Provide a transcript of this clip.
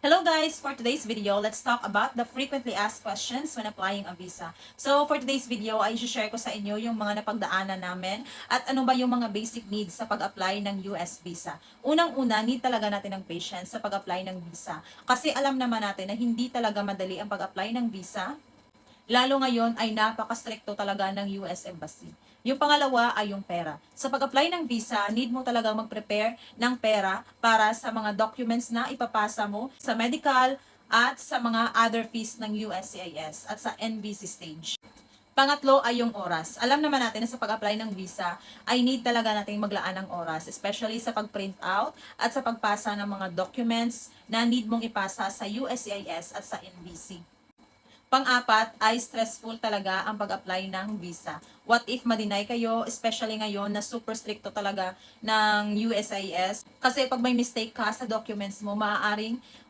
Hello guys! For today's video, let's talk about the frequently asked questions when applying a visa. So for today's video, ay share ko sa inyo yung mga napagdaanan namin at ano ba yung mga basic needs sa pag-apply ng US visa. Unang-una, need talaga natin ng patience sa pag-apply ng visa. Kasi alam naman natin na hindi talaga madali ang pag-apply ng visa. Lalo ngayon ay napaka-stricto talaga ng US Embassy. Yung pangalawa ay yung pera. Sa pag-apply ng visa, need mo talaga mag-prepare ng pera para sa mga documents na ipapasa mo sa medical at sa mga other fees ng USCIS at sa NBC stage. Pangatlo ay yung oras. Alam naman natin na sa pag-apply ng visa ay need talaga nating maglaan ng oras, especially sa pag-print out at sa pagpasa ng mga documents na need mong ipasa sa USCIS at sa NBC. Pang-apat ay stressful talaga ang pag-apply ng visa. What if ma-deny kayo, especially ngayon na super stricto talaga ng USIS? Kasi pag may mistake ka sa documents mo, maaaring